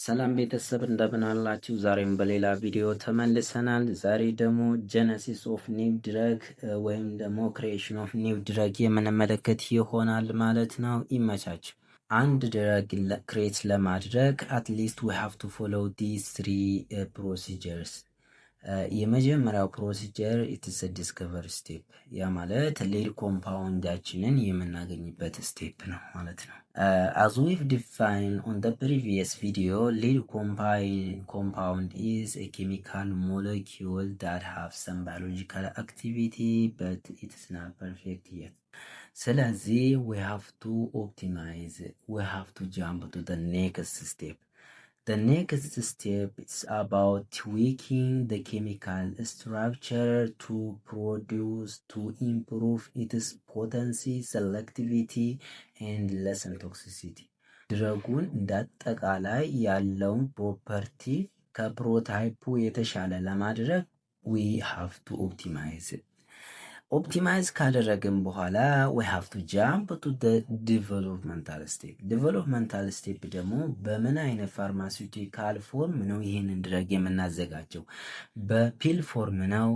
ሰላም ቤተሰብ እንደምን አላችሁ? ዛሬም በሌላ ቪዲዮ ተመልሰናል። ዛሬ ደግሞ ጀነሲስ ኦፍ ኒው ድረግ ወይም ደግሞ ክሪኤሽን ኦፍ ኒው ድረግ የምንመለከት ይሆናል ማለት ነው። ይመቻችሁ። አንድ ድረግ ክሬት ለማድረግ አትሊስት ዊ ሃቭ ቱ ፎሎው ዲስ ትሪ ፕሮሲጀርስ። የመጀመሪያው ፕሮሲጀር ኢትስ ዲስከቨር ስቴፕ፣ ያ ማለት ሊድ ኮምፓውንዳችንን የምናገኝበት ስቴፕ ነው ማለት ነው። As we've defined on the previous video, lead compound is a chemical molecule that have some biological activity, but it is not perfect yet. ስለዚህ we have to optimize, we have to jump to the next step. The next step is about tweaking the chemical structure to improve its potency, selectivity, and lessen toxicity. ድረጉን እንዳጠቃላይ ያለውን ፕሮፐርቲ ከፕሮታይፑ የተሻለ ለማድረግ we have to optimize it. ኦፕቲማይዝ ካደረግን በኋላ we have to jump to the developmental step. developmental step ደግሞ በምን አይነት ፋርማሲውቲካል ፎርም ነው ይህንን ድረግ የምናዘጋጀው? በፒል ፎርም ነው፣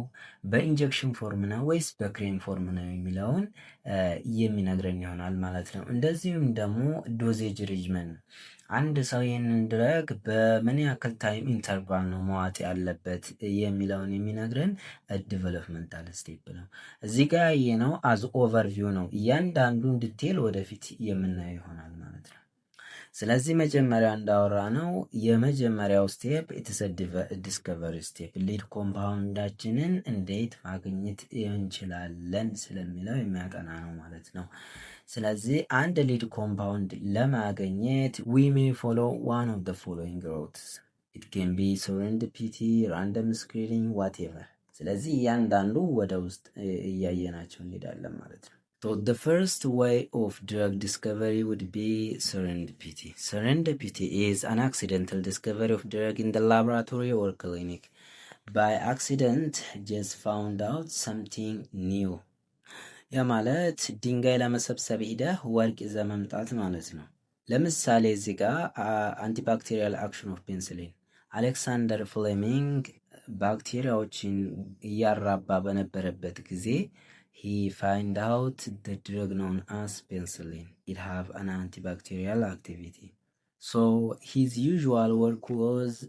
በኢንጀክሽን ፎርም ነው ወይስ በክሬም ፎርም ነው የሚለውን የሚነግረን ይሆናል ማለት ነው። እንደዚሁም ደግሞ ዶዜጅ ሪጅመን፣ አንድ ሰው ይህንን ድረግ በምን ያክል ታይም ኢንተርቫል ነው መዋጥ ያለበት የሚለውን የሚነግረን ዲቨሎፕመንታል ስቴፕ ነው። እዚህ ጋር ነው አዝ ኦቨርቪው ነው። እያንዳንዱን ዲቴል ወደፊት የምናየው ይሆናል ማለት ነው። ስለዚህ መጀመሪያ እንዳወራ ነው የመጀመሪያው ስቴፕ ኢትስ ዲስከቨሪ ስቴፕ፣ ሊድ ኮምፓውንዳችንን እንዴት ማግኘት እንችላለን ስለሚለው የሚያጠና ነው ማለት ነው። ስለዚህ አንድ ሊድ ኮምፓውንድ ለማግኘት we may follow one of the following routes. It can be serendipity, random screening, whatever. ስለዚህ እያንዳንዱ ወደ ውስጥ እያየናቸው እንሄዳለን ማለት ነው። So the first way of drug discovery would be serendipity. Serendipity is an accidental discovery of drug in the laboratory or clinic. By accident, just found out something new. ያ ማለት ድንጋይ ለመሰብሰብ ሂደህ ወርቅ ይዘህ መምጣት ማለት ነው። ለምሳሌ እዚህ ጋር አንቲባክቴሪያል አክሽን ኦፍ ፔንሲሊን፣ አሌክሳንደር ፍሌሚንግ ባክቴሪያዎችን እያራባ በነበረበት ጊዜ he find out the drug known as penicillin. It have an antibacterial activity. So his usual work was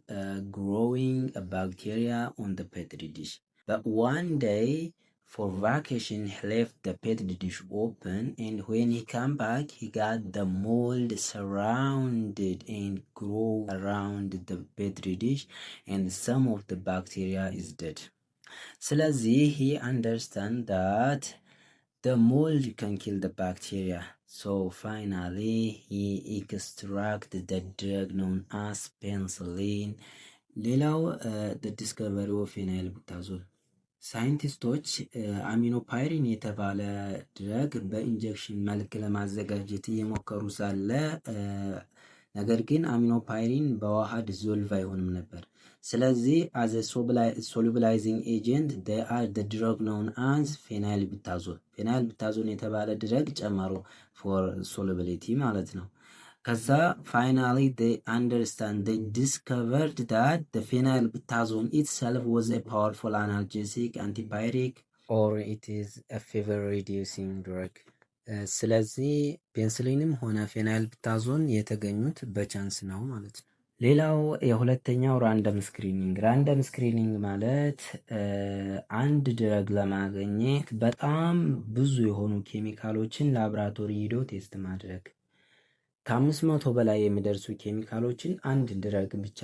growing a bacteria on the petri dish. But one day for vacation he left the petri dish open, and when he came back he got the mold surrounded and grow around the petri dish, and some of the bacteria is dead. ስለዚህ he understand that the mold can kill the bacteria. So finally he extract the drug known as penicillin. ሌላው the discovery of phenylbutazole. ሳይንቲስቶች አሚኖፓይሪን የተባለ ድረግ በኢንጀክሽን መልክ ለማዘጋጀት እየሞከሩ ሳለ ነገር ግን አሚኖፓይሪን በውሃ ዲዞልቭ አይሆንም ነበር። ስለዚህ as a solubilizing agent they are the drug known as phenylbutazole. phenylbutazole የተባለ ድረግ ጨመሩ for solubility ማለት ነው። ከዛ finally they discovered that the phenylbutazone itself was a powerful analgesic, antipyretic, or it is a fever reducing drug. ስለዚህ ፔንሲሊንም ሆነ ፌናይልብታዞን የተገኙት በቻንስ ነው ማለት ነው። ሌላው የሁለተኛው ራንደም ስክሪኒንግ። ራንደም ስክሪኒንግ ማለት አንድ ድረግ ለማግኘት በጣም ብዙ የሆኑ ኬሚካሎችን ላብራቶሪ ሂዶ ቴስት ማድረግ። ከ500 በላይ የሚደርሱ ኬሚካሎችን አንድ ድረግ ብቻ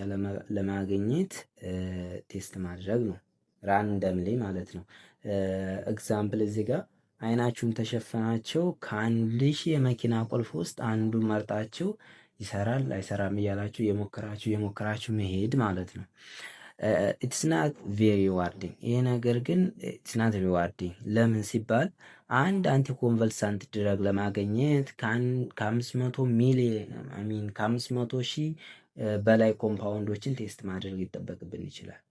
ለማግኘት ቴስት ማድረግ ነው፣ ራንደምሊ ማለት ነው። ኤግዛምፕል እዚህ ጋር አይናችሁን ተሸፈናቸው ከ1000 የመኪና ቁልፍ ውስጥ አንዱ መርጣችሁ ይሰራል አይሰራም እያላችሁ የሞከራችሁ መሄድ ማለት ነው። ኢትስ ናት ቬሪ ሪዋርዲንግ። ይሄ ነገር ግን ኢትስ ናት ሪዋርዲንግ። ለምን ሲባል አንድ አንቲኮንቨልሳንት ድረግ ለማግኘት ከ500 ሺህ በላይ ኮምፓውንዶችን ቴስት ማድረግ ይጠበቅብን ይችላል።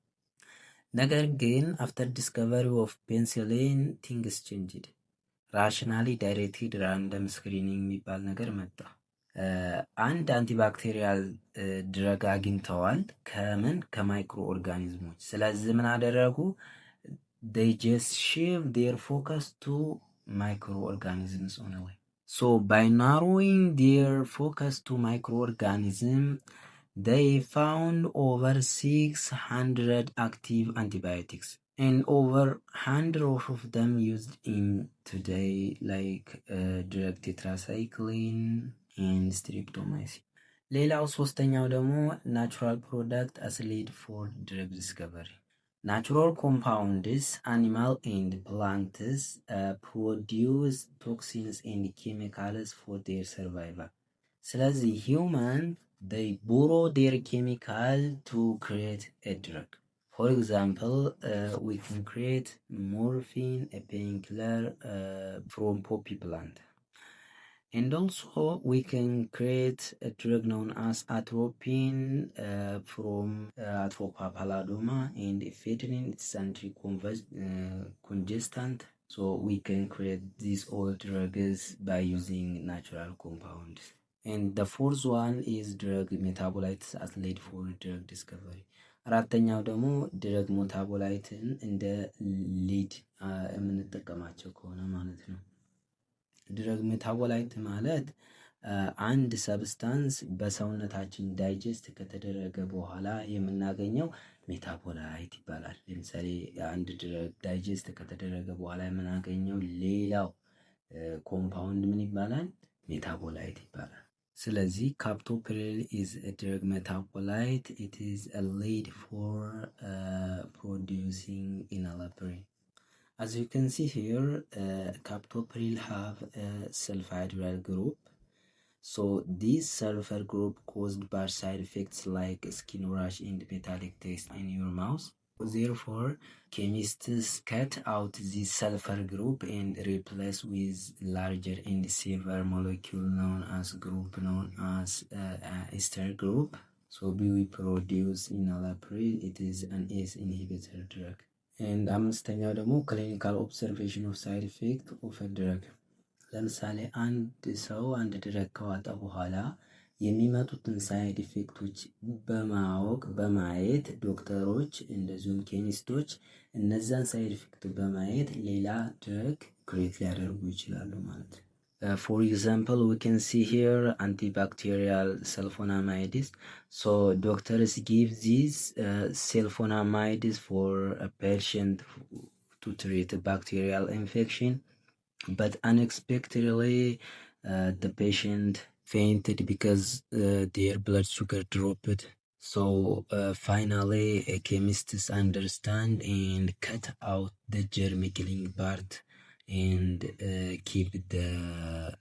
ነገር ግን አፍተር ዲስከቨሪ ኦፍ ፔንሲሊን ቲንግስ ቼንጅድ። ራሽናሊ ዳይሬክትድ ራንደም ስክሪኒንግ የሚባል ነገር መጣ። አንድ አንቲባክቴሪያል ድረግ አግኝተዋል ከማይክሮ ኦርጋኒዝሞች። ስለዚህ ምን አደረጉ? they just shift their focus to microorganisms only. So by narrowing their focus to microorganism, they found over 600 active antibiotics and over 100 of them used in today, like drug tetracycline and streptomycin. ሌላው ሶስተኛው ደግሞ ናቹራል ፕሮዳክት አስ ሊድ ፎር ድረግ ዲስከቨሪ። ናቹራል ኮምፓውንድስ አኒማል ኤንድ ፕላንትስ ፕሮዲውስ ቶክሲንስ ኤንድ ኬሚካልስ ፎር ዴር ሰርቫይቫል። ስለዚህ ሂውማን they borrow their chemical to create a drug. For example, we can create morphine, a painkiller, from poppy plant. And also we can create a drug known as atropine from Atropa pallidoma, and ephedrine, it's anti-congestant. So we can create these all drugs by using natural compounds. And the fourth one is drug metabolites as lead for drug discovery. አራተኛው ደግሞ ድረግ ሜታቦላይትን እንደ ሊድ የምንጠቀማቸው ከሆነ ማለት ነው። ድረግ ሜታቦላይት ማለት አንድ ሰብስታንስ በሰውነታችን ዳይጀስት ከተደረገ በኋላ የምናገኘው ሜታቦላይት ይባላል። ለምሳሌ አንድ ድረግ ዳይጀስት ከተደረገ በኋላ የምናገኘው ሌላው ኮምፓውንድ ምን ይባላል? ሜታቦላይት ይባላል። ስለዚህ captopril is a drug metabolite. It is a lead for producing enalapril. As you can see here, captopril have a sulfhydryl group. So this sulfur group caused bad side effects like skin rash and metallic taste in your mouth. Therefore, chemists cut out this sulfur group and replace with larger and safer molecule known as ester group. So we produce enalapril. It is an ACE inhibitor drug. And አምስተኛው ደግሞ clinical observation of side effect of a drug. ለምሳሌ አንድ ሰው አንድ ድረግ ከዋጠ በኋላ የሚመጡትን ሳይድ ኢፌክቶች በማወቅ በማየት ዶክተሮች እንደዚሁም ኬሚስቶች እነዛን ሳይድ ኢፌክት በማየት ሌላ ድረግ ክሬት ሊያደርጉ ይችላሉ ማለት ነው። For example, we can see here antibacterial sulfonamides. So doctors give these sulfonamides for a patient to treat a bacterial infection, but unexpectedly the patient fainted because their blood sugar dropped. So finally chemists understand and cut out the germ killing part and keep the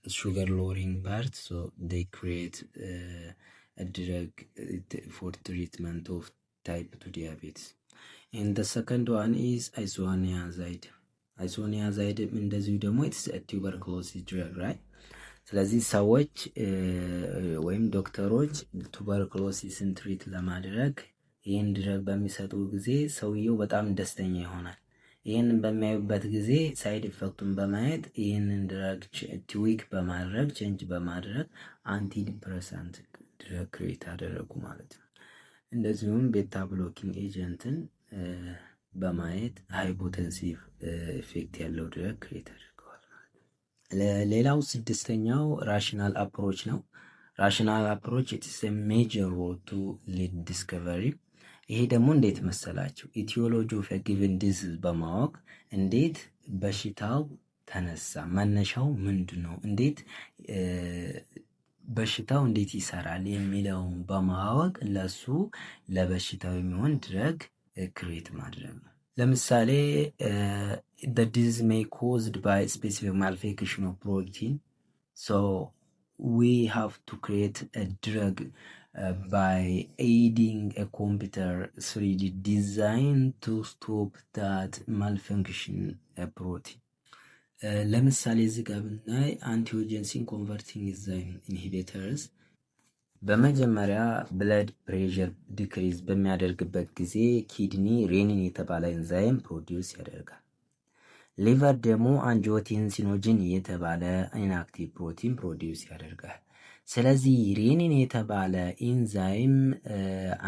sugar lowering part. So they create a drug for treatment of type 2 diabetes. And the second one is isoniazid. Isoniazid እንደዚሁ ደግሞ it's a tuberculosis drug, right? ስለዚህ ሰዎች ወይም ዶክተሮች ቱበርክሎሲስን ትሪት ለማድረግ ይህን ድረግ በሚሰጡ ጊዜ ሰውየው በጣም ደስተኛ ይሆናል። ይህንን በሚያዩበት ጊዜ ሳይድ ኢፌክቱን በማየት ይህንን ድረግ ትዊክ በማድረግ ቼንጅ በማድረግ አንቲ ዲፕሬሳንት ድረግ ክሬት አደረጉ ማለት ነው። እንደዚሁም ቤታ ብሎኪንግ ኤጀንትን በማየት ሃይፖቴንሲቭ ኢፌክት ያለው ድረግ ክሬት አድርገዋል ማለት ነው። ሌላው ስድስተኛው ራሽናል አፕሮች ነው። ራሽናል አፕሮች ኢትስ ኤ ሜጀር ሮል ቱ ሊድ ዲስከቨሪ። ይሄ ደግሞ እንዴት መሰላችሁ? ኢቲዮሎጂ ኦፍ ኤ ጊቨን ዲዚዝ በማወቅ እንዴት በሽታው ተነሳ፣ መነሻው ምንድን ነው፣ እንዴት በሽታው እንዴት ይሰራል የሚለውን በማወቅ ለሱ ለበሽታው የሚሆን ድረግ ክሬት ማድረግ ነው። ለምሳሌ the disease may caused by specific malfunction of protein, so we have to create a drug by aiding a computer 3D design to stop that malfunction protein. ለምሳሌ እዚህ ጋር ብናይ አንቲዮጀንሲን ኮንቨርቲንግ ኢንዛይም ኢንሂቢተርስ በመጀመሪያ ብለድ ፕሬሸር ዲክሪዝ በሚያደርግበት ጊዜ ኪድኒ ሬኒን የተባለ ኤንዛይም ፕሮዲውስ ያደርጋል። ሊቨር ደግሞ አንጂዮቴንሲኖጅን የተባለ ኢንአክቲቭ ፕሮቲን ፕሮዲውስ ያደርጋል። ስለዚህ ሬኒን የተባለ ኢንዛይም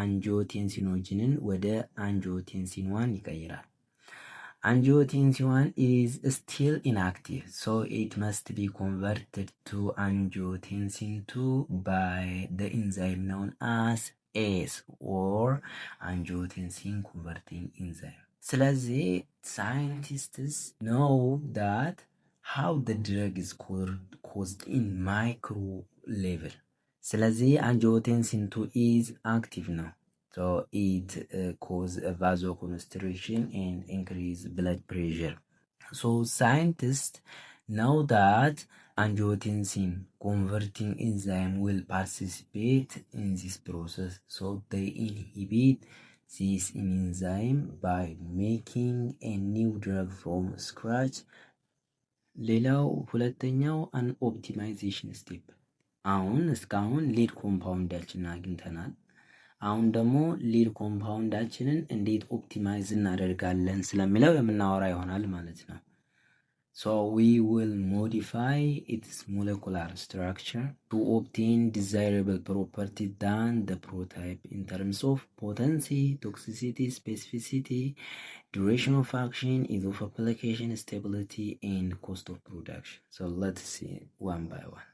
አንጂዮቴንሲኖጅንን ወደ አንጂዮቴንሲን 1 ይቀይራል። Angiotensin 1 is still inactive, so it must be converted to angiotensin 2 by the enzyme known as ACE or angiotensin converting enzyme. ስለዚህ scientists know that how the drug is caused in micro level. ስለዚህ angiotensin 2 is active now. So it cause a vasoconstriction and increase blood pressure. So scientists know that angiotensin converting enzyme will participate in this process. So they inhibit this enzyme by making a new drug from scratch. ሌላው ሁለተኛው an optimization step። አሁን እስካሁን ሊድ ኮምፓውንዳችንን አግኝተናል። አሁን ደግሞ ሊድ ኮምፓውንዳችንን እንዴት ኦፕቲማይዝ እናደርጋለን ስለሚለው የምናወራ ይሆናል ማለት ነው። So we will modify its molecular structure to obtain desirable property than the prototype in terms of potency, toxicity, specificity, duration of action, ease of application, stability, and cost of production. So let's see one by one.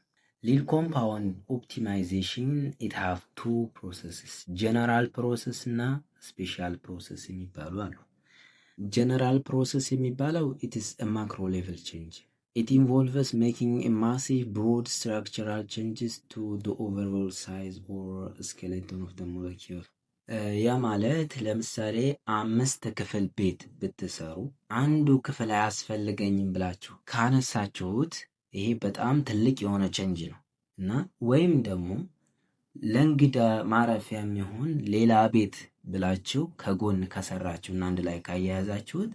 Lead compound optimization, it have two processes, general process እና special process የሚባሉ አሉ። general process የሚባለው it is a macro level change. It involves making a massive broad structural changes to the overall size or skeleton of the molecule. ያ ማለት ለምሳሌ 5 ክፍል ቤት ብትሰሩ አንዱ ክፍል አያስፈልገኝም ብላችሁ ካነሳችሁት ይሄ በጣም ትልቅ የሆነ ቼንጅ ነው እና ወይም ደግሞ ለእንግዳ ማረፊያ የሚሆን ሌላ ቤት ብላችሁ ከጎን ከሰራችሁ እና አንድ ላይ ካያያዛችሁት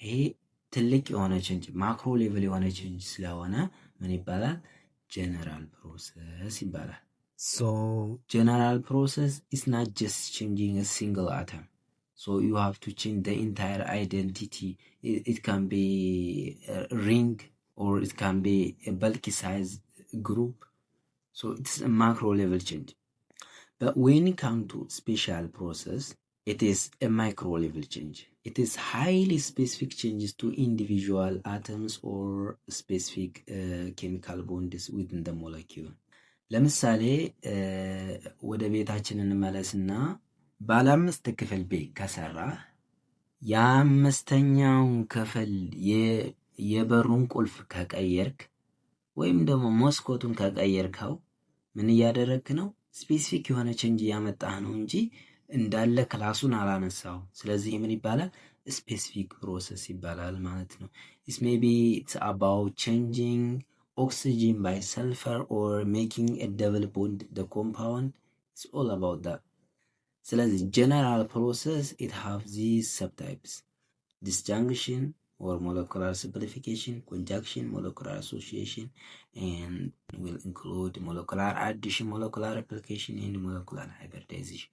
ይሄ ትልቅ የሆነ ቼንጅ ማክሮ ሌቭል የሆነ ቼንጅ ስለሆነ ምን ይባላል? ጀነራል ፕሮሰስ ይባላል። So general process is not just changing a single atom. So you have to change the entire identity. It can be a ring or it can be a bulky size group. So it's a macro level change. But when it comes to special process, it is a micro level change. It is highly specific changes to individual atoms or specific chemical bonds within the molecule. ለምሳሌ ወደ ቤታችን እንመለስና ባለ 5 ክፍል ቤት ከሰራ የአምስተኛውን ክፍል የበሩን ቁልፍ ከቀየርክ ወይም ደግሞ መስኮቱን ከቀየርከው ምን እያደረግክ ነው? ስፔሲፊክ የሆነ ቼንጅ እያመጣህ ነው እንጂ እንዳለ ክላሱን አላነሳው። ስለዚህ ምን ይባላል? ስፔሲፊክ ፕሮሰስ ይባላል ማለት ነው። This maybe it's about changing oxygen by sulfur or making a double bond the compound. It's all about that. ስለዚህ general process it have these subtypes: disjunction or molecular simplification, conjunction, molecular association, and will include molecular addition, molecular replication, and molecular hybridization.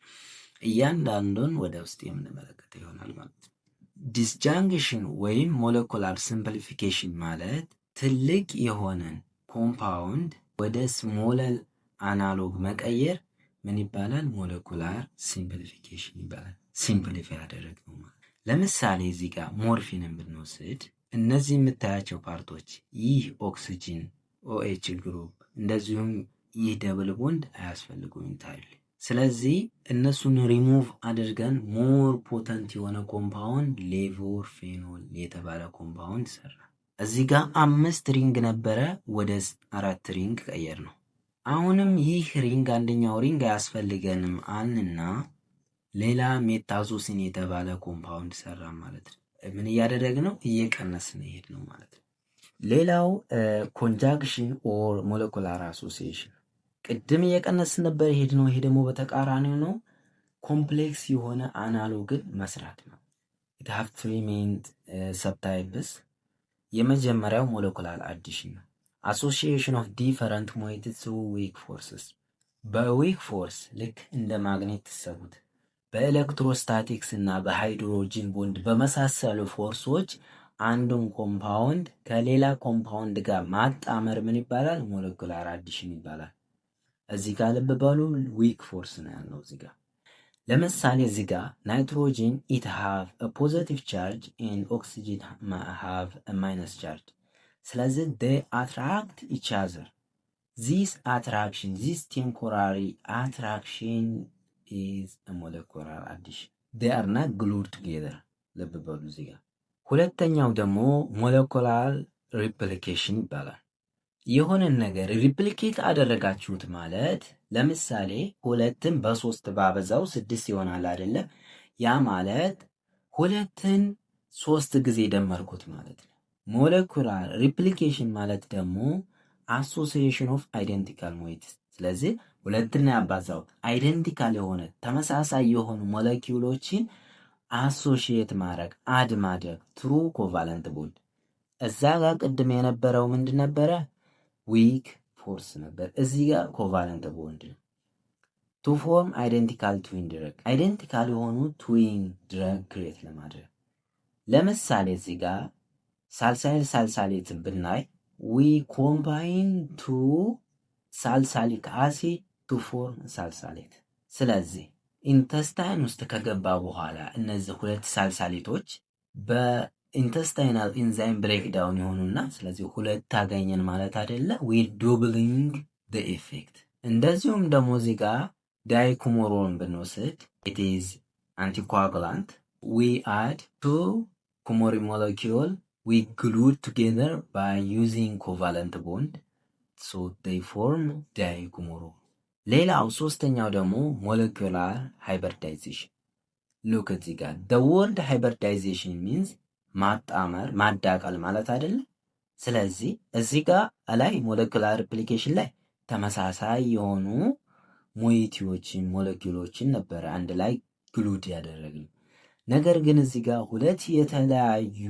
እያንዳንዱን ወደ ውስጥ የምንመለከተው ይሆናል ማለት ነው። ዲስጃንክሽን ወይም ሞለኩላር ሲምፕሊፊኬሽን ማለት ትልቅ የሆነን ኮምፓውንድ ወደ ስሞለር አናሎግ መቀየር ምን ይባላል? ሞለኩላር ሲምፕሊፊኬሽን ይባላል። ሲምፕሊፋይ ያደረግነው ማለት። ለምሳሌ እዚህ ጋር ሞርፊንን ብንወስድ እነዚህ የምታያቸው ፓርቶች ይህ ኦክሲጅን OH ግሩፕ እንደዚሁም ይህ ደብል ቦንድ አያስፈልጉም ታይል። ስለዚህ እነሱን ሪሙቭ አድርገን ሞር ፖተንት የሆነ ኮምፓውንድ ሌቮርፌኖል የተባለ ኮምፓውንድ ሰራ። እዚህ ጋር 5 ሪንግ ነበረ፣ ወደ 4 ሪንግ ቀየር ነው። አሁንም ይህ ሪንግ አንደኛው ሪንግ አያስፈልገንም አልንና ሌላ ሜታዞሲን የተባለ ኮምፓውንድ ሰራ ማለት ነው። ምን እያደረግነው? እየቀነስን ይሄድ ነው ማለት ነው። ሌላው ኮንጃንክሽን ኦር ሞለኩላር አሶሲዬሽን፣ ቅድም እየቀነስን ነበር ይሄድ ነው። ይሄ ደግሞ በተቃራኒው ነው። ኮምፕሌክስ የሆነ አናሎግን መስራት ነው። it have 3 main subtypes። የመጀመሪያው ሞለኩላር አዲሽን ነው። አሶሲዬሽን ኦፍ ዲፈረንት ሞይትስ ዊክ ፎርስስ። በዊክ ፎርስ ልክ እንደ ማግኔት ተሰቡት በኤሌክትሮስታቲክስ እና በሃይድሮጂን ቦንድ በመሳሰሉ ፎርሶች አንዱን ኮምፓውንድ ከሌላ ኮምፓውንድ ጋር ማጣመር ምን ይባላል? ሞለኩላር አዲሽን ይባላል። እዚህ ጋር ልብ በሉ ዊክ ፎርስ ነው ያልነው እዚህ ጋር። ለምሳሌ እዚህ ጋር ናይትሮጂን ኢት ሃቭ አ ፖዘቲቭ ቻርጅ ኤንድ ኦክሲጂን ሃቭ አ ማይነስ ቻርጅ። ስለዚህ they attract each other. This attraction, this temporary attraction is a molecular addition. They are not glued together. ልብ በሉ እዚህ ጋር። ሁለተኛው ደግሞ ሞለኩላር ሪፕሊኬሽን ይባላል። የሆነን ነገር ሪፕሊኬት አደረጋችሁት ማለት ለምሳሌ 2ን በ3 ባበዛው 6 ይሆናል አይደለ? ያ ማለት 2ን 3 ጊዜ ደመርኩት ማለት ነው። ሞለኩላር ሪፕሊኬሽን ማለት ደግሞ አሶሲዬሽን ኦፍ አይደንቲካል ሞይትስ። ስለዚህ 2ን ያባዛው አይደንቲካል የሆነ ተመሳሳይ የሆኑ ሞለኪውሎችን አሶሺየት ማድረግ አድ ማድረግ ትሩ ኮቫለንት ቦንድ። እዛ ጋር ቅድም የነበረው ምንድን ነበረ? ዊክ ፎርስ ነበር። እዚህ ጋር ኮቫለንት ቦንድ ነው። ቱ ፎርም አይደንቲካል ትዊን ድረግ፣ አይደንቲካል የሆኑ ትዊን ድረግ ክሬት ለማድረግ። ለምሳሌ እዚህ ጋር ሳልሳይል ሳልሳሌትን ብናይ ዊ ኮምባይን ቱ ሳልሳሊክ አሲድ ቱ ፎርም ሳልሳሌት። ስለዚህ ኢንተስታይን ውስጥ ከገባ በኋላ እነዚህ ሁለት ሳልሳሌቶች በኢንተስታይናል ኢንዛይም ብሬክዳውን የሆኑና ስለዚህ ሁለት ታገኘን ማለት አይደለ? ዊ ዶብሊንግ ዘ ኢፌክት። እንደዚሁም ደግሞ እዚህ ጋር ዳይኩሞሮን ብንወስድ ኢት ኢዝ አንቲኮአጉላንት። ዊ አድ ቱ ኩሞሪ ሞለኪውል ዊ ግሉድ ቱጌዘር ባይ ዩዚንግ ኮቫለንት ቦንድ ሶ ዴይ ፎርም ዳይኩሞሮን። ሌላው ሶስተኛው ደግሞ ሞለኪውላር ሃይብሪዳይዜሽን። ሉክ እዚህ ጋር the word hybridization means ማጣመር ማዳቀል ማለት አይደለም። ስለዚህ እዚህ ጋር ላይ ሞለኪውላር ሪፕሊኬሽን ላይ ተመሳሳይ የሆኑ ሞይቲዎችን ሞለኪውሎችን ነበረ አንድ ላይ ግሉድ ያደረግን። ነገር ግን እዚህ ጋር ሁለት የተለያዩ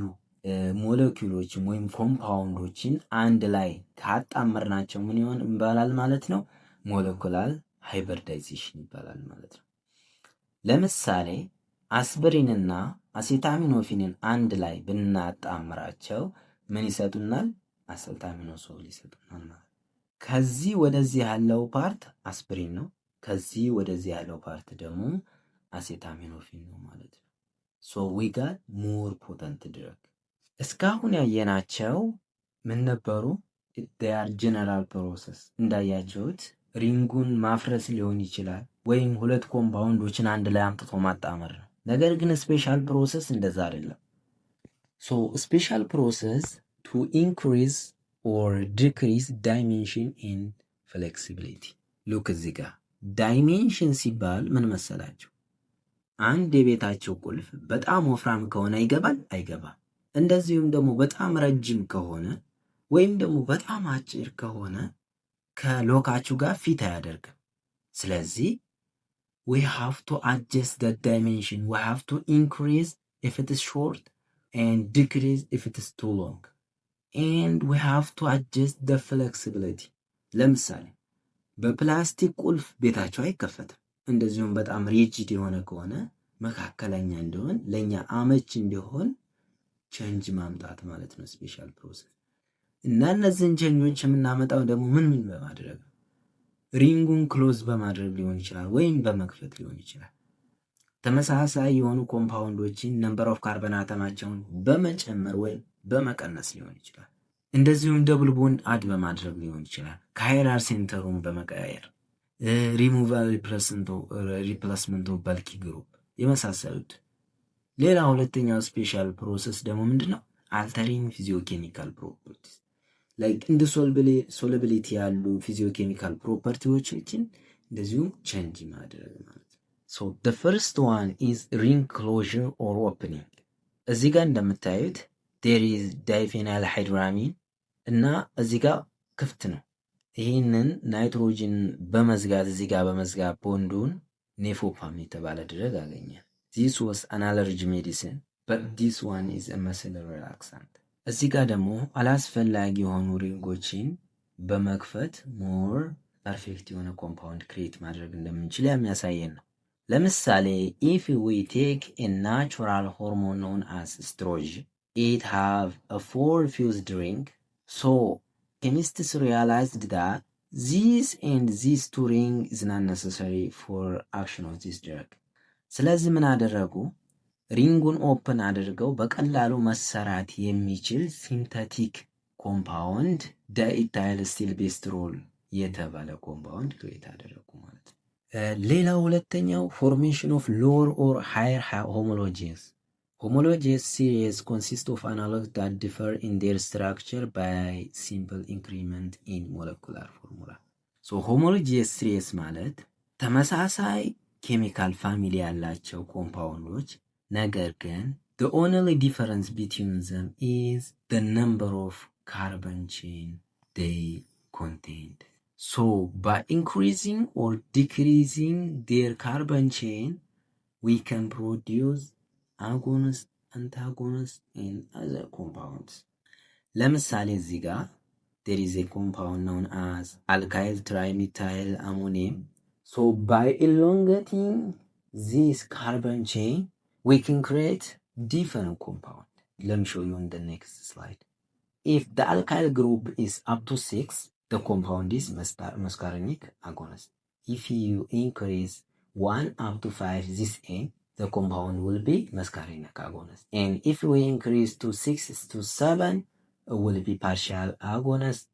ሞለኪውሎችን ወይም ኮምፓውንዶችን አንድ ላይ ካጣመርናቸው ምን ይባላል ማለት ነው? ሞለኩላር ሃይብሪዳይዜሽን ይባላል ማለት ነው። ለምሳሌ አስፕሪንና አሴታሚኖፊንን አንድ ላይ ብናጣምራቸው ምን ይሰጡናል? አሴታሚኖሶል ይሰጡናል ማለት ነው። ከዚህ ወደዚህ ያለው ፓርት አስፕሪን ነው። ከዚህ ወደዚህ ያለው ፓርት ደግሞ አሴታሚኖፊን ነው ማለት ነው። ሶ ዊ ጋት ሞር ፖተንት ድረግ። እስካሁን ያየናቸው ምን ነበሩ? they are general process። እንዳያችሁት ሪንጉን ማፍረስ ሊሆን ይችላል ወይም ሁለት ኮምፓውንዶችን አንድ ላይ አምጥቶ ማጣመር ነው። ነገር ግን ስፔሻል ፕሮሰስ እንደዛ አይደለም። ሶ ስፔሻል ፕሮሰስ ቱ ኢንክሪዝ ኦር ዲክሪዝ ዳይሜንሽን ኤንድ ፍሌክሲቢሊቲ። ሉክ እዚህ ጋር ዳይሜንሽን ሲባል ምን መሰላችሁ? አንድ የቤታቸው ቁልፍ በጣም ወፍራም ከሆነ ይገባል አይገባም። እንደዚሁም ደግሞ በጣም ረጅም ከሆነ ወይም ደግሞ በጣም አጭር ከሆነ ከሎካችሁ ጋር ፊት አያደርግም። ስለዚህ we have to adjust the dimension. We have to increase if it is short and decrease if it is too long. And we have to adjust the flexibility. ለምሳሌ በፕላስቲክ ቁልፍ ቤታቸው አይከፈትም። እንደዚሁም በጣም ሪጂድ የሆነ ከሆነ መካከለኛ እንዲሆን ለኛ አመች እንዲሆን ቼንጅ ማምጣት ማለት ነው ስፔሻል ፕሮሰስ። እና እነዚህን ቼንጆች የምናመጣው ደግሞ ምን በማድረግ ነው? ሪንጉን ክሎዝ በማድረግ ሊሆን ይችላል ወይም በመክፈት ሊሆን ይችላል። ተመሳሳይ የሆኑ ኮምፓውንዶችን ነምበር ኦፍ ካርበን አተማቸውን በመጨመር ወይም በመቀነስ ሊሆን ይችላል። እንደዚሁም ደብል ቦንድ አድ በማድረግ ሊሆን ይችላል። ካይራር ሴንተሩን በመቀያየር ሪሙቫል ሪፕሌስመንት ኦፍ ባልኪ ግሩፕ የመሳሰሉት። ሌላ ሁለተኛው ስፔሻል ፕሮሰስ ደግሞ ምንድነው? አልተሪንግ ፊዚዮኬሚካል ፕሮፐርቲስ ላይክ እንደ ሶሉቢሊቲ ያሉ ፊዚዮኬሚካል ፕሮፐርቲዎችን እንደዚሁ ቼንጅ ማድረግ ማለት ነው። ሶ the first one is ring closure or opening። እዚህ ጋር እንደምታዩት there is diphenylhydramine እና እዚህ ጋር ክፍት ነው። ይህንን ናይትሮጅን በመዝጋት እዚህ ጋር በመዝጋት ቦንዱን ኔፎፓም የተባለ ድረግ አገኛል። this was an allergy medicine but this one is a muscle relaxant። እዚህ ጋር ደግሞ አላስፈላጊ የሆኑ ሪንጎችን በመክፈት ሞር ፐርፌክት የሆነ ኮምፓውንድ ክሬት ማድረግ እንደምንችል የሚያሳየን ነው። ለምሳሌ if we take a natural hormone known as estrogen, it have a 4 fused ring. So chemists realized that this and this two ring is not necessary for action of this drug። ስለዚህ ምን አደረጉ? ሪንጉን ኦፕን አድርገው በቀላሉ መሰራት የሚችል ሲንተቲክ ኮምፓውንድ ዳኢታይል ስቲል ቤስትሮል የተባለ ኮምፓውንድ ክሬት አደረጉ ማለት ነው። ሌላው ሁለተኛው ፎርሜሽን ኦፍ ሎወር ኦር ሃየር ሆሞሎጂስ። Homologous series consist of analogs that differ in their structure by simple increment in molecular formula. So homologous series ማለት ተመሳሳይ ኬሚካል ፋሚሊ ያላቸው ኮምፓውንዶች ነገር ግን the only difference between them is the number of carbon chain they contain. So by increasing or decreasing their carbon chain, we can produce agonist, antagonist, and other compounds. ለምሳሌ እዚህ ጋር there is a compound known as alkyl trimethyl ammonium. So by elongating this carbon chain, we can create different compound. Let me show you on the next slide. If the alkyl group is up to 6, the compound is muscarinic agonist. If you increase 1 up to 5, this end, the compound will be muscarinic agonist. And if we increase to 6 to 7, it will be partial agonist.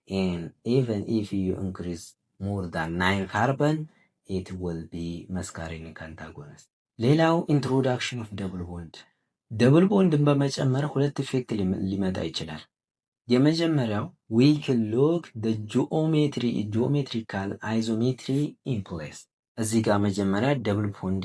And even if you increase more than 9 carbon, it will be muscarinic antagonist. ሌላው introduction of double bond. double bond በመጨመር ሁለት ኢፌክት ሊመጣ ይችላል። የመጀመሪያው we can look the geometrical isometry in place. እዚህ ጋር መጀመሪያ ደብል ቦንድ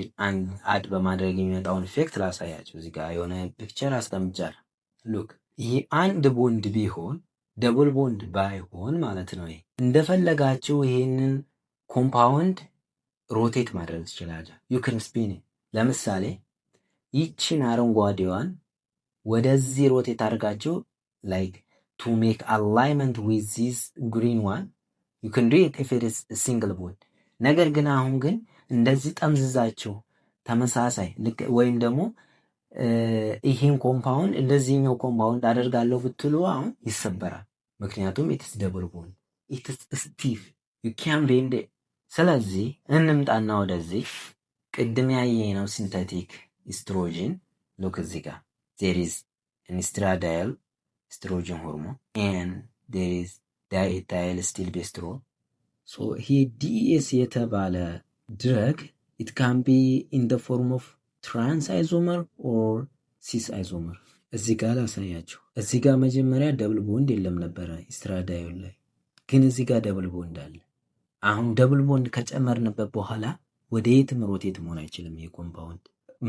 አድ በማድረግ የሚመጣውን ኢፌክት ላሳያቸው። እዚህ ጋር የሆነ ፒክቸር አስቀምጫለሁ። ሉክ ይሄ አንድ ቦንድ ቢሆን ደብል ቦንድ ባይሆን ማለት ነው። ይሄ እንደፈለጋችሁ ይሄንን ኮምፓውንድ ሮቴት ማድረግ ትችላለህ። ዩ ካን ስፒን። ለምሳሌ ይችን አረንጓዴዋን ወደዚህ ሮቴት አድርጋችሁ ላይክ to make alignment with this green one, you can do it if it is a single bond. ነገር ግን አሁን ግን እንደዚህ ጠምዝዛችሁ ተመሳሳይ ወይም ደግሞ ይሄን ኮምፓውንድ እንደዚህኛው ኮምፓውንድ አደርጋለሁ ብትሉ አሁን ይሰበራል። ምክንያቱም it is double bond, it is stiff, you can't bend it. ስለዚህ እንምጣና ወደዚህ ቅድም ያየነው ሲንተቲክ ኢስትሮጂን ሉክ እዚህ ጋር there is an estradiol estrogen hormone and there is diethyl still bestrol. So he DES የተባለ drug it can be in the form of trans isomer or cis isomer. እዚህ ጋር ላሳያችሁ። እዚህ ጋር መጀመሪያ ደብል ቦንድ የለም ነበረ ኢስትራዳዮል ላይ፣ ግን እዚህ ጋር ደብል ቦንድ አለ። አሁን ደብል ቦንድ ከጨመርንበት በኋላ ወደ የትም ሮቴት መሆን አይችልም ይሄ ኮምፓውንድ፣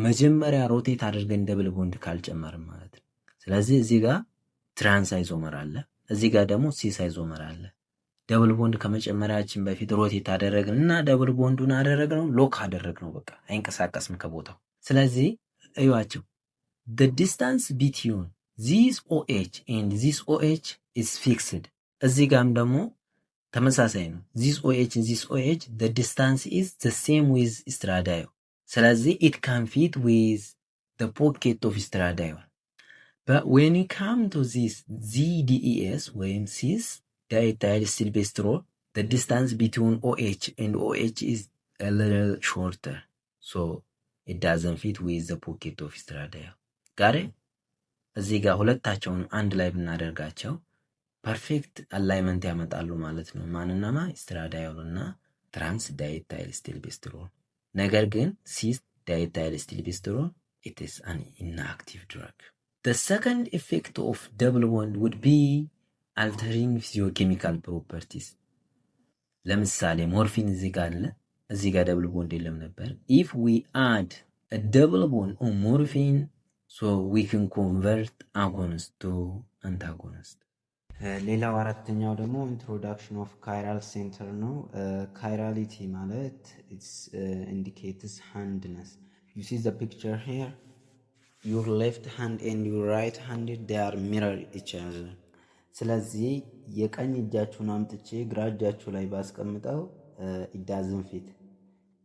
መጀመሪያ ሮቴት አድርገን ደብል ቦንድ ካልጨመርን ማለት ነው። ስለዚህ እዚህ ጋር ትራንስ አይዞመር አለ፣ እዚህ ጋር ደግሞ ሲስ አይዞመር አለ። ደብል ቦንድ ከመጨመራችን በፊት ሮቴት አደረግን እና ደብል ቦንዱን አደረግነው፣ ሎክ አደረግነው፣ በቃ አይንቀሳቀስም ከቦታው። ስለዚህ እዩዋቸው the distance between this OH and this OH is fixed. እዚህ ጋርም ደግሞ ተመሳሳይ ነው። this OH and this OH the distance is the same with estradiol. ስለዚህ it can fit with the pocket of estradiol. But when you come to this ZDES ወይም cis diethyl still bestrol, the distance between OH and OH is a little shorter, so it doesn't fit with the pocket of estradiol. ጋር እዚህ ጋር ሁለታቸውን አንድ ላይ ብናደርጋቸው ፐርፌክት አላይመንት ያመጣሉ ማለት ነው። ማንናማ ኢስትራዳዮል እና ትራንስ ዳይታይል ስቲል ቤስትሮል። ነገር ግን ሲስ ዳይታይል ስቲል ቤስትሮል it is an inactive drug. The second effect of double bond would be altering physiochemical properties. ለምሳሌ ሞርፊን እዚህ ጋር አለ፣ እዚህ ጋር ደብል ቦንድ የለም ነበር። if we add a double bond on morphine, so we can convert agonist to antagonist. ሌላው አራተኛው ደግሞ introduction of chiral center ነው። chirality ማለት it indicates handness. You see the picture here, your left hand and your right hand they are mirror each other. ስለዚህ የቀኝ እጃችሁን አምጥቼ ግራ እጃችሁ ላይ ባስቀምጠው it doesn't fit።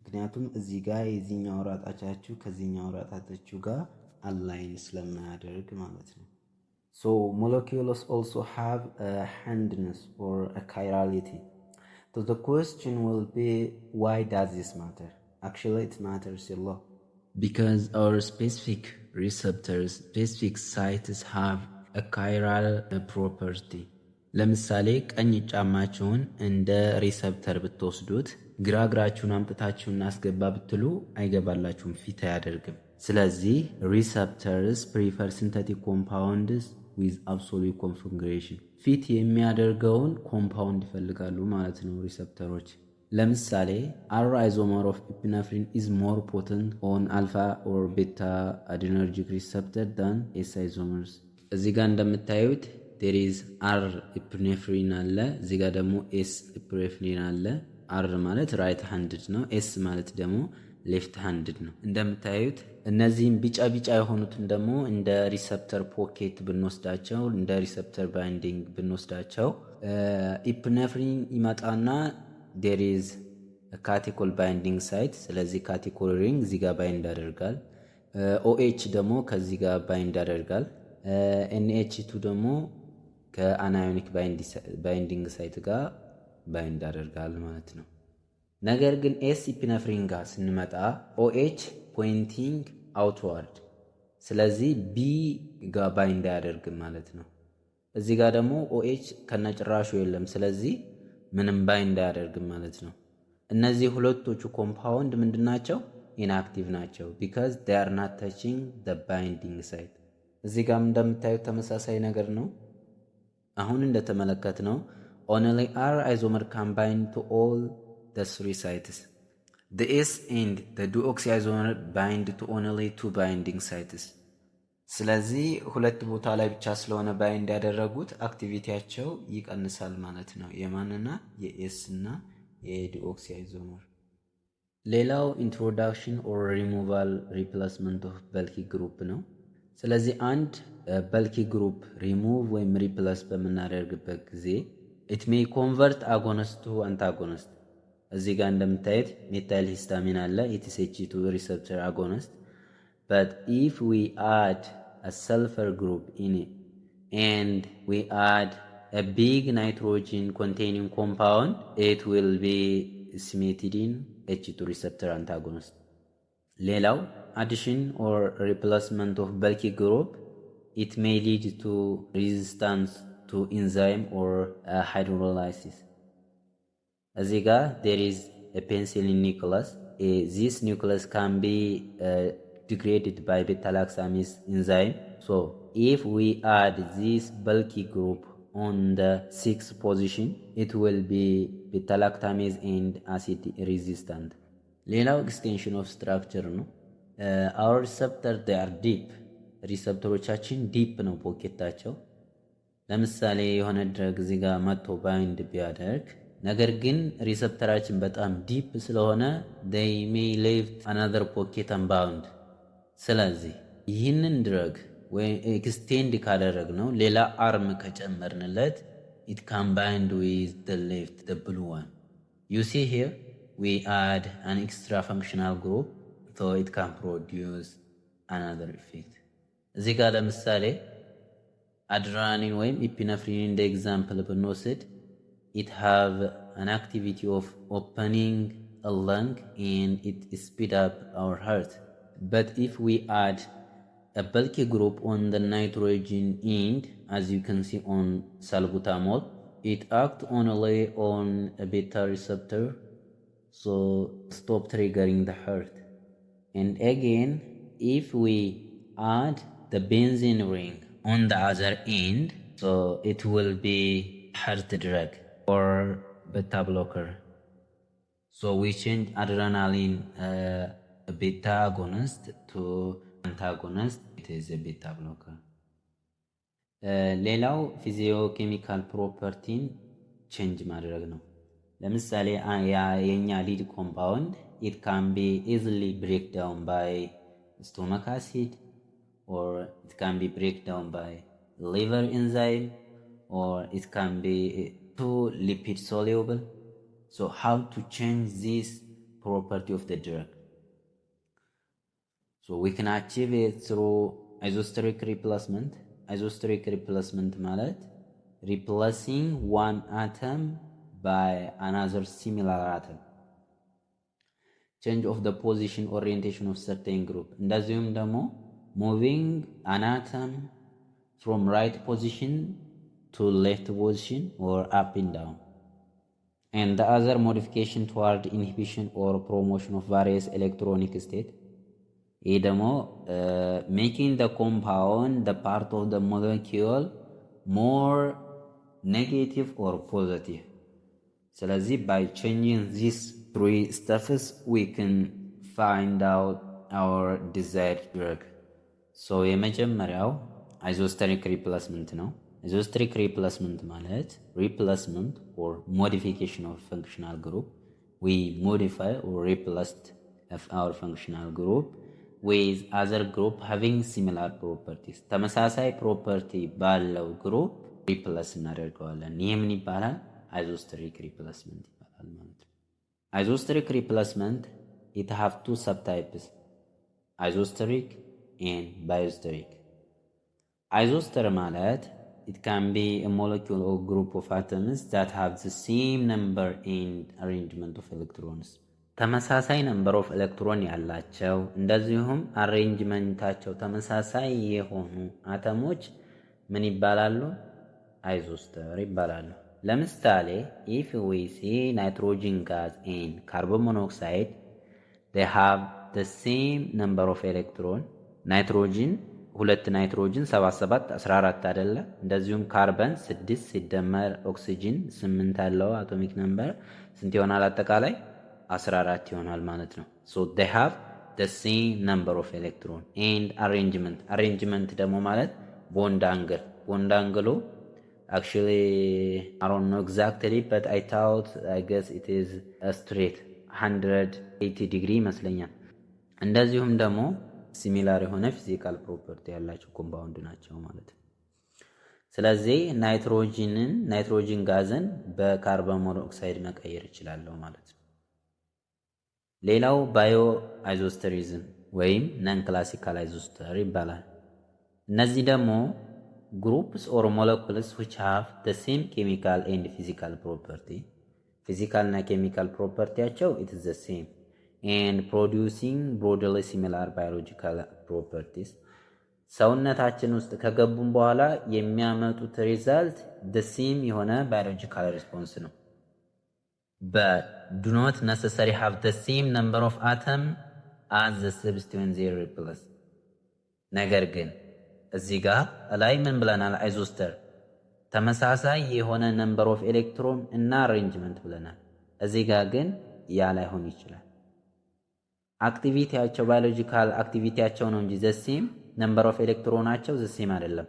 ምክንያቱም እዚህ ጋር የዚህኛው ራጣቻችሁ ከዚህኛው ራጣቻችሁ ጋር አላይን ስለማያደርግ ማለት ነው። So molecules also have a handness or a chirality. So the question will be, why does this matter? Actually, it matters a lot. Because our specific receptors, specific sites have a chiral property. ለምሳሌ ቀኝ ጫማችሁን እንደ ሪሰፕተር ብትወስዱት ግራ እግራችሁን አምጥታችሁ እናስገባ ብትሉ አይገባላችሁም፣ ፊት አያደርግም። ስለዚህ ሪሰፕተርስ ፕሪፈር ሲንተቲክ ኮምፓውንድስ ዊዝ አብሶሉት ኮንፊግሬሽን፣ ፊት የሚያደርገውን ኮምፓውንድ ይፈልጋሉ ማለት ነው ሪሰፕተሮች። ለምሳሌ አር አይዞመር ኦፍ ኢፒነፍሪን ኢዝ ሞር ፖተንት ኦን አልፋ ኦር ቤታ አድሬነርጂክ ሪሰፕተር ዳን ኤስ አይዞመርስ። እዚህ ጋር እንደምታዩት ዴር ኢዝ አር ኢፒኔፍሪን አለ፣ እዚህ ጋር ደግሞ ኤስ ኢፒኔፍሪን አለ። አር ማለት ራይት ሃንድድ ነው፣ ኤስ ማለት ደግሞ ሌፍት ሃንድድ ነው። እንደምታዩት እነዚህም ቢጫ ቢጫ የሆኑትን ደግሞ እንደ ሪሰፕተር ፖኬት ብንወስዳቸው፣ እንደ ሪሰፕተር ባይንዲንግ ብንወስዳቸው ኢፒኔፍሪን ይመጣና ዴር ኢዝ ካቴኮል ባይንዲንግ ሳይት። ስለዚህ ካቴኮል ሪንግ እዚህ ጋር ባይንድ ያደርጋል። ኦኤች ደግሞ ከዚህ ጋር ባይንድ ያደርጋል። ኤንኤች2 ደግሞ ከአናዮኒክ ባይንዲንግ ሳይት ጋር ባይንድ ያደርጋል ማለት ነው። ነገር ግን ኤስ ኢፒነፍሪን ጋር ስንመጣ ኦኤች ፖይንቲንግ አውትዋርድ፣ ስለዚህ ቢ ጋር ባይንድ አያደርግም ማለት ነው። እዚህ ጋር ደግሞ ኦኤች ከነጭራሹ የለም፣ ስለዚህ ምንም ባይንድ አያደርግም ማለት ነው። እነዚህ ሁለቶቹ ኮምፓውንድ ምንድናቸው? ኢንአክቲቭ ናቸው። ቢካዝ they are not touching the binding site። እዚህ ጋር እንደምታዩት ተመሳሳይ ነገር ነው። አሁን እንደተመለከትነው only R isomer can bind to all the three sites. The S and the deoxyriboisomer bind to only two binding sites. ስለዚህ ሁለት ቦታ ላይ ብቻ ስለሆነ ባይንድ ያደረጉት አክቲቪቲያቸው ይቀንሳል ማለት ነው፣ የማንና የኤስ እና የዲኦክሲራይቦመር። ሌላው ኢንትሮዳክሽን ኦር ሪሙቫል ሪፕሌስመንት ኦፍ በልኪ ግሩፕ ነው። ስለዚህ አንድ በልኪ ግሩፕ ሪሙቭ ወይም ሪፕለስ በምናደርግበት ጊዜ ኢት ሜይ ኮንቨርት አጎነስት ቱ አንታጎነስት። እዚህ ጋር እንደምታዩት ሜታይል ሂስታሚን አለ፣ ኢቲኤች2 ሪሰፕተር አጎነስት። but if we add a sulfur group in it and we add a big nitrogen containing compound, it will be cimetidine H2 receptor antagonist. ሌላው addition or replacement of bulky group, it may lead to resistance to enzyme or hydrolysis. እዚህ ጋር there is a penicillin nucleus. This nucleus can be degraded by beta-lactamase enzyme. So if we add this bulky group on the 6th position, it will be beta-lactamase and acid resistant. ሌላው extension of structure ነው። our receptor they are deep. ሪሰፕተሮቻችን ዲፕ ነው ፖኬታቸው። ለምሳሌ የሆነ ድረግ እዚህ ጋር መጥቶ ባይንድ ቢያደርግ፣ ነገር ግን ሪሰፕተራችን በጣም ዲፕ ስለሆነ they may leave another pocket unbound። ስለዚህ ይህንን ድረግ ወይ ኤክስቴንድ ካደረግነው ሌላ አርም ከጨመርንለት it can bind with the left, the blue one. You see here we add an extra functional group so it can produce another effect. እዚህ ጋር ለምሳሌ አድራኒን ወይም ኢፒነፍሪን እንደ ኤግዛምፕል ብንወስድ it have an activity of opening a lung and it speed up our heart. But if we add a bulky group on the nitrogen end, as you can see on salbutamol, it acts only on a beta receptor, so stop triggering the heart. And again, if we add the benzene ring on the other end, so it will be heart drug or beta blocker. So we change adrenaline beta agonist to antagonist, it is a beta blocker. ሌላው ፊዚዮኬሚካል ፕሮፐርቲን ቼንጅ ማድረግ ነው። ለምሳሌ የኛ ሊድ ኮምፓውንድ it can be easily break down by stomach acid, or it can be break down by liver enzyme, or it can be too lipid soluble. So how to change this property of the drug? So we can achieve it through isosteric replacement. Isosteric replacement ማለት replacing one atom by another similar atom. Change of the position orientation of certain group. እንደዚሁም ደግሞ moving an atom from right position to left position or up and down. And the other modification toward inhibition or promotion of various electronic state. ይህ ደግሞ making the compound the part of the molecule more negative or positive. ስለዚህ by changing these three steps we can find out our desired drug. so የመጀመሪያው isosteric replacement ነው። isosteric replacement ማለት replacement or modification of functional group. we modify or replaced of our functional group with other group having similar properties. ተመሳሳይ property ባለው group replace እናደርገዋለን። ይህ ምን ይባላል? isosteric replacement ይባላል ማለት ነው። isosteric replacement it have two subtypes, isosteric and biosteric. isoster ማለት it can be a molecule or group of atoms that have the same number and arrangement of electrons. ተመሳሳይ number of electron ያላቸው እንደዚሁም አሬንጅመንታቸው ተመሳሳይ የሆኑ አተሞች ምን ይባላሉ? አይዞስተር ይባላሉ። ለምሳሌ if we see nitrogen gas and carbon monoxide they have the same number of electron. ናይትሮጂን ሁለት ናይትሮጂን 77 14 አይደለ? እንደዚሁም ካርበን 6 ሲደመር ኦክሲጅን 8 አለው አቶሚክ ነምበር ስንት ይሆናል? አጠቃላይ 14 ይሆናል ማለት ነው። so they have the same number of electron and arrangement ደግሞ ማለት bond angle actually I don't know exactly but I guess it is a straight 180 degree ይመስለኛል። እንደዚሁም ደግሞ ሲሚላር የሆነ ፊዚካል ፕሮፐርቲ ያላቸው ኮምፓውንድ ናቸው ማለት ነው። ስለዚህ ናይትሮጂን ጋዝን በካርበን ሞኖክሳይድ መቀየር ይችላለሁ ማለት ነው። ሌላው ባዮ አይዞስተሪዝም ወይም ነን ክላሲካል አይዞስተር ይባላል። እነዚህ ደግሞ groups or molecules which have the same chemical and physical property. physical እና chemical propertyያቸው it is the same and producing broadly similar biological properties. ሰውነታችን ውስጥ ከገቡም በኋላ የሚያመጡት ሪዛልት the same የሆነ biological response ነው። but do not necessarily have the same number of atom as the substituent they replace. ነገር ግን እዚህ ጋር ላይ ምን ብለናል? አይዞስተር ተመሳሳይ የሆነ ነምበር ኦፍ ኤሌክትሮን እና አሬንጅመንት ብለናል። እዚህ ጋር ግን ያ ላይሆን ይችላል። አክቲቪቲያቸው ባዮሎጂካል አክቲቪቲያቸው ነው እንጂ ዘሴም ነምበር ኦፍ ኤሌክትሮናቸው ዘሴም አይደለም።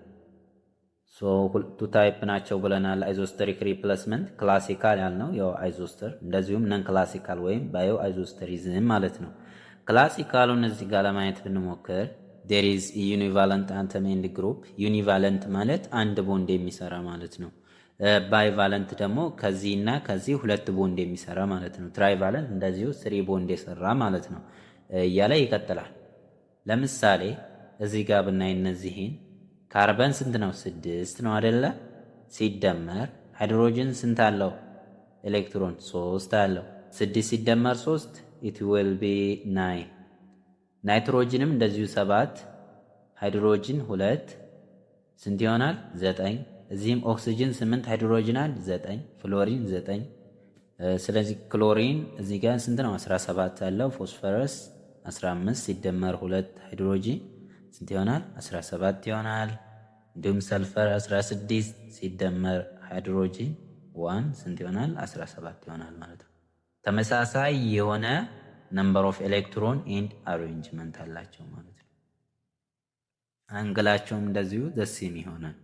ሶ ሁለቱ ታይፕ ናቸው ብለናል። አይዞስተሪክ ሪፕሌስመንት ክላሲካል ያልነው ያው አይዞስተር፣ እንደዚሁም ነን ክላሲካል ወይም ባዮ አይዞስተሪዝም ማለት ነው። ክላሲካሉን እዚህ ጋር ለማየት ብንሞክር there is a univalent atom and group. univalent ማለት አንድ ቦንድ የሚሰራ ማለት ነው። bivalent ደግሞ ከዚህና ከዚህ ሁለት ቦንድ የሚሰራ ማለት ነው። trivalent እንደዚሁ 3 ቦንድ የሰራ ማለት ነው እያለ ይቀጥላል። ለምሳሌ እዚህ ጋር ብናይ እነዚህን ካርበን ስንት ነው? 6 ነው አይደለ? ሲደመር ሃይድሮጅን ስንት አለው? ኤሌክትሮን 3 አለው። 6 ሲደመር 3 it will be 9. ናይትሮጅንም እንደዚሁ 7 ሃይድሮጅን 2 ስንት ይሆናል? 9። እዚህም ኦክሲጅን 8 ሃይድሮጅን 9 ፍሎሪን 9። ስለዚህ ክሎሪን እዚህ ጋር ስንት ነው? 17 አለው። ፎስፈረስ 15 ሲደመር 2 ሃይድሮጅን ስንት ይሆናል? 17 ይሆናል። እንዲሁም ሰልፈር 16 ሲደመር ሃይድሮጅን 1 ስንት ይሆናል? 17 ይሆናል ማለት ነው። ተመሳሳይ የሆነ ነምበር ኦፍ ኤሌክትሮን ኤንድ አሬንጅመንት አላቸው ማለት ነው። አንግላቸውም እንደዚሁ ዘሴም ይሆናል።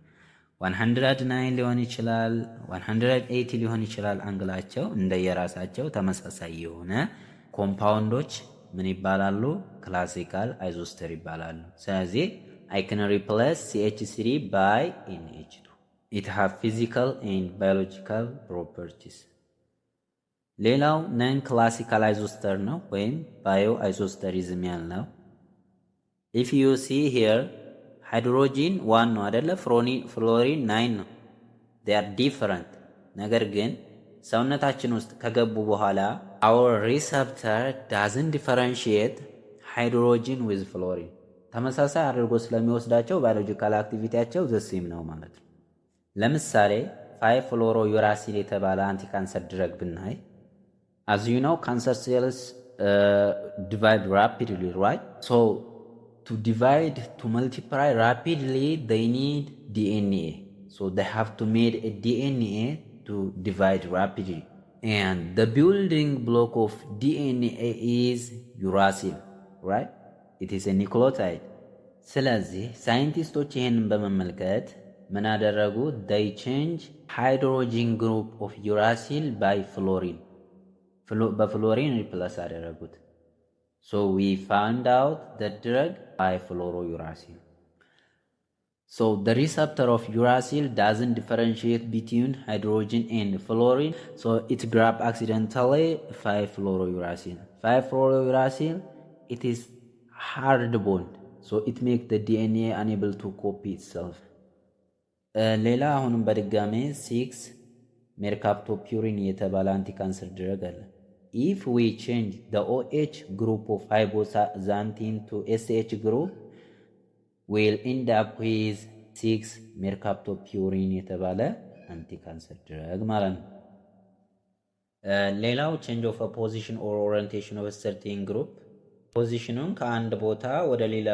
109 ሊሆን ይችላል፣ 180 ሊሆን ይችላል። አንግላቸው እንደየራሳቸው ተመሳሳይ የሆነ ኮምፓውንዶች ምን ይባላሉ? ክላሲካል አይዞስተር ይባላሉ። ስለዚህ I can replace CH3 by NH2. It have physical and biological properties. ሌላው ነን ክላሲካል አይዞስተር ነው ወይም ባዮ አይዞስተሪዝም ያልነው። if you see here ሃይድሮጂን 1 ነው አይደለ? ፍሎሪን 9 ነው። they are different ነገር ግን ሰውነታችን ውስጥ ከገቡ በኋላ our receptor doesn't differentiate hydrogen with fluorine ተመሳሳይ አድርጎ ስለሚወስዳቸው ባዮሎጂካል አክቲቪቲያቸው ዘሴም ነው ማለት ነው። ለምሳሌ 5 ፍሎሮ ዩራሲል የተባለ አንቲ ካንሰር ድረግ ብናይ as you know cancer cells divide rapidly, right? So to divide, to multiply rapidly, they need DNA. So they have to make a DNA to divide rapidly. And the building block of DNA is uracil, right? It is a nucleotide. ስለዚህ ሳይንቲስቶች ይህንን በመመልከት ምን አደረጉ? they change hydrogen group of uracil by fluorine. በፍሎሪን ሪፕለስ አደረጉት። so we found out the drug by fluorouracil. So the receptor of uracil doesn't differentiate between hydrogen and fluorine, so it grabbed accidentally 5-fluorouracil. 5-fluorouracil, it is hard bond, so it makes the DNA unable to copy itself. ሌላ አሁንም በድጋሜ 6 ሜርካፕቶፒሪን የተባለ አንቲ ካንሰር ድረግ አለ። if we change the OH group of hypoxanthine to SH group, we'll end up with 6 ሜርካፕቶፒሪን የተባለ አንቲ ካንሰር ድረግ ማለት ነው። ሌላው change of a position or orientation of a certain group, ፖዚሽኑን ከአንድ ቦታ ወደ ሌላ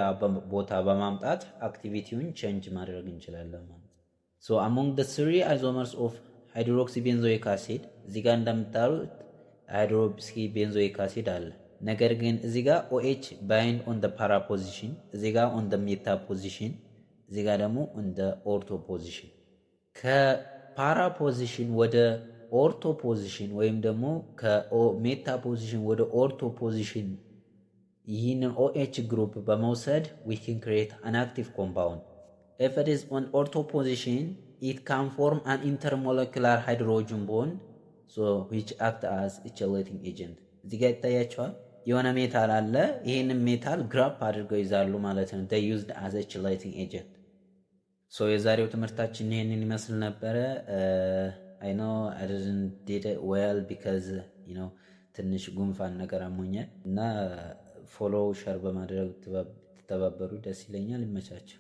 ቦታ በማምጣት አክቲቪቲውን ቼንጅ ማድረግ እንችላለን ማለት ነው። so among the 3 isomers of hydroxybenzoic acid እዚህ ጋር እንደምታዩት ሃይድሮክሲቤንዞይክ አሲድ አለ። ነገር ግን እዚህ ጋር OH bind on the para position፣ እዚህ ጋር on the meta position፣ እዚህ ጋር ደግሞ on the ortho position። ከፓራ ፖዚሽን ወደ ኦርቶ ፖዚሽን ወይም ደግሞ ከሜታ ፖዚሽን ወደ ኦርቶ ፖዚሽን ይህንን OH ግሩፕ በመውሰድ we can create an active compound. if it is on ortho position, it can form an intermolecular hydrogen bond, so which act as a chelating agent. እዚህ ጋር ይታያቸዋል። የሆነ ሜታል አለ። ይሄንን ሜታል ግራፕ አድርገው ይዛሉ ማለት ነው። they used as a chelating agent. so የዛሬው ትምህርታችን ይሄንን ይመስል ነበረ። I know I didn't did it well because ትንሽ ጉንፋን ነገር አሞኛል እና ፎሎው ሸር በማድረግ ተባበሩ ደስ ይለኛል። ይመቻችሁ።